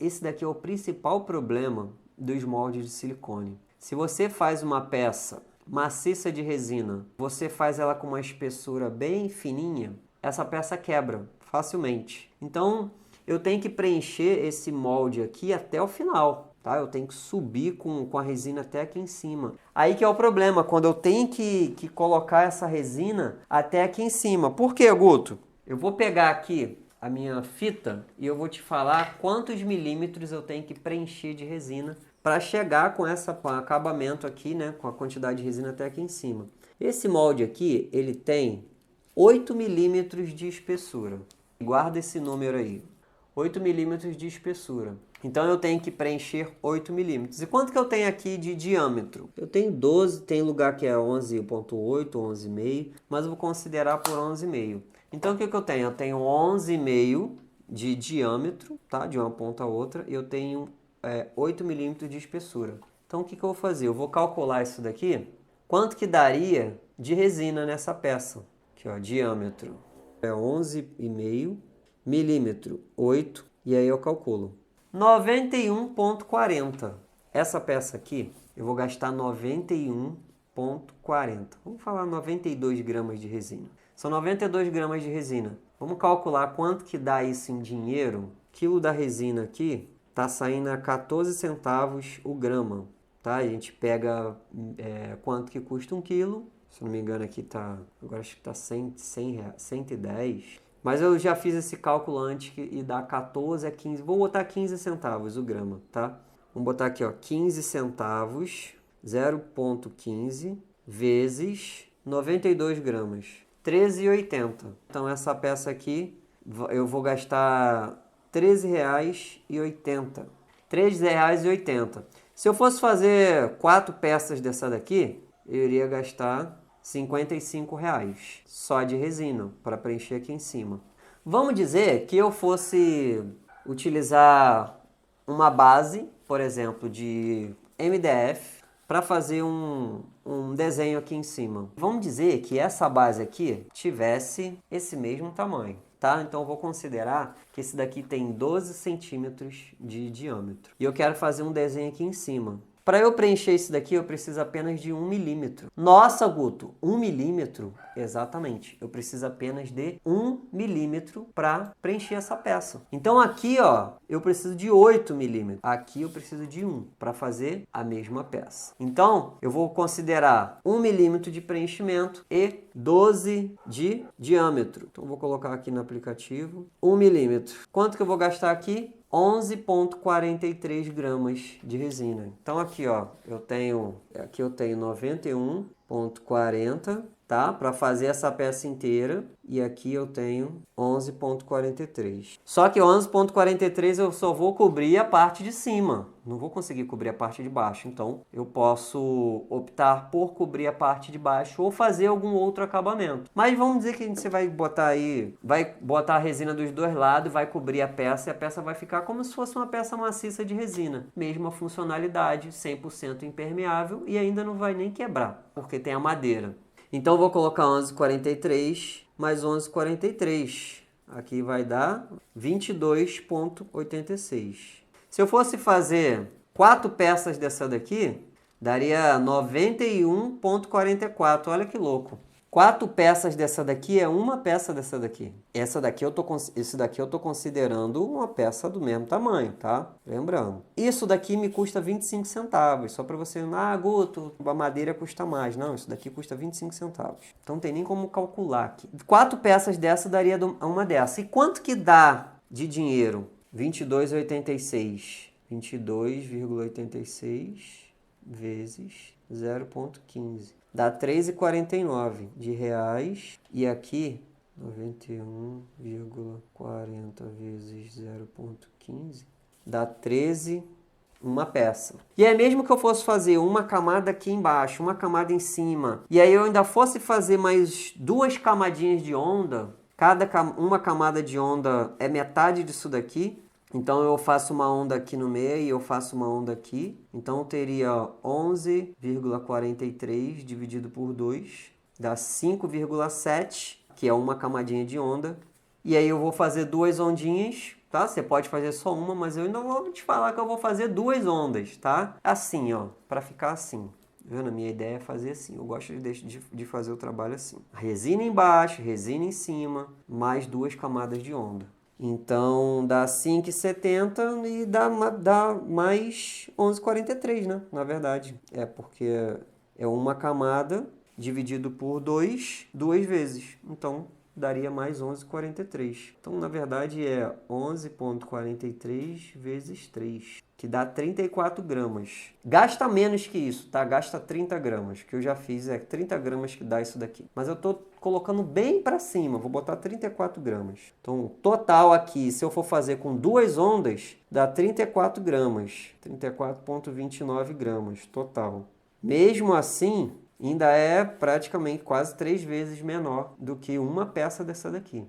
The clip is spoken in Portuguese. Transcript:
esse daqui é o principal problema dos moldes de silicone. Se você faz uma peça maciça de resina, você faz ela com uma espessura bem fininha, essa peça quebra facilmente. Então, eu tenho que preencher esse molde aqui até o final, tá? Eu tenho que subir com a resina até aqui em cima. Aí que é o problema, quando eu tenho que colocar essa resina até aqui em cima. Por quê, Guto? Eu vou pegar aqui a minha fita e eu vou te falar quantos milímetros eu tenho que preencher de resina para chegar com com acabamento aqui, né, com a quantidade de resina até aqui em cima. Esse molde aqui, ele tem 8 milímetros de espessura. Guarda esse número aí. 8 milímetros de espessura. Então eu tenho que preencher 8 milímetros. E quanto que eu tenho aqui de diâmetro? Eu tenho 12, tem lugar que é 11,8, 11,5, mas eu vou considerar por 11,5. Então o que eu tenho? Eu tenho 11,5 de diâmetro, tá? De uma ponta a outra, e eu tenho 8 milímetros de espessura. Então o que eu vou fazer? Eu vou calcular isso daqui. Quanto que daria de resina nessa peça? Aqui, ó, diâmetro é 11,5, milímetro 8, e aí eu calculo 91,40. Essa peça aqui eu vou gastar 91,40. Vamos falar 92 gramas de resina. São 92 gramas de resina. Vamos calcular quanto que dá isso em dinheiro. O quilo da resina aqui está saindo a 14 centavos o grama. Tá? A gente pega quanto que custa um quilo. Se não me engano aqui tá, agora acho que está 110. Mas eu já fiz esse cálculo antes e dá 14 a 15. Vou botar 15 centavos o grama, tá? Vamos botar aqui, ó, 15 centavos, 0,15 vezes 92 gramas. 13,80. Então essa peça aqui eu vou gastar R$13,80. R$13,80. Se eu fosse fazer 4 peças dessa daqui, eu iria gastar R$55 só de resina para preencher aqui em cima. Vamos dizer que eu fosse utilizar uma base, por exemplo, de MDF para fazer um desenho aqui em cima. Vamos dizer que essa base aqui tivesse esse mesmo tamanho, tá? Então eu vou considerar que esse daqui tem 12 centímetros de diâmetro. E eu quero fazer um desenho aqui em cima. Para eu preencher isso daqui, eu preciso apenas de 1 milímetro. Nossa, Guto, 1 milímetro? Exatamente. Eu preciso apenas de 1 milímetro para preencher essa peça. Então aqui, ó, eu preciso de 8 milímetros. Aqui eu preciso de 1 para fazer a mesma peça. Então, eu vou considerar 1 milímetro de preenchimento e 12 de diâmetro. Então, eu vou colocar aqui no aplicativo 1 milímetro. Quanto que eu vou gastar aqui? 11,43 gramas de resina. Então aqui, ó, eu tenho 91,40, tá? Para fazer essa peça inteira. E aqui eu tenho 11,43. Só que 11,43 eu só vou cobrir a parte de cima. Não vou conseguir cobrir a parte de baixo. Então eu posso optar por cobrir a parte de baixo ou fazer algum outro acabamento. Mas vamos dizer que você vai botar a resina dos dois lados, vai cobrir a peça e a peça vai ficar como se fosse uma peça maciça de resina. Mesma funcionalidade, 100% impermeável e ainda não vai nem quebrar, porque tem a madeira. Então eu vou colocar 11,43 mais 11,43. Aqui vai dar 22,86. Se eu fosse fazer 4 peças dessa daqui, daria 91,44. Olha que louco. 4 peças dessa daqui é uma peça dessa daqui. Esse daqui eu tô considerando uma peça do mesmo tamanho, tá? Lembrando. Isso daqui me custa 25 centavos. Só para você, Guto, a madeira custa mais. Não, isso daqui custa 25 centavos. Então não tem nem como calcular aqui. 4 peças dessa daria uma dessa. E quanto que dá de dinheiro? 22,86. 22,86 vezes 0,15. Dá 3,49 de reais. E aqui, 91,40 vezes 0,15 dá 13, uma peça. E aí mesmo que eu fosse fazer uma camada aqui embaixo, uma camada em cima, e aí eu ainda fosse fazer mais 2 camadinhas de onda, uma camada de onda é metade disso daqui. Então eu faço uma onda aqui no meio e eu faço uma onda aqui. Então eu teria 11,43 dividido por 2, dá 5,7, que é uma camadinha de onda. E aí eu vou fazer 2 ondinhas tá? Você pode fazer só uma, mas eu ainda vou te falar que eu vou fazer 2 ondas, tá? Assim, ó, para ficar assim. Vendo? A minha ideia é fazer assim. Eu gosto de fazer o trabalho assim. Resina embaixo, resina em cima, mais 2 camadas de onda. Então, dá 5,70 e dá mais 11,43, né? Na verdade. É porque é uma camada dividido por 2, 2 vezes. Então, daria mais 11,43. Então, na verdade, é 11,43 vezes 3, que dá 34 gramas. Gasta menos que isso, tá? Gasta 30 gramas, que eu já fiz, é 30 gramas que dá isso daqui. Mas eu tô colocando bem para cima, vou botar 34 gramas. Então, total aqui, se eu for fazer com 2 ondas, dá 34 gramas. 34,29 gramas total. Mesmo assim, ainda é praticamente quase 3 vezes menor do que uma peça dessa daqui.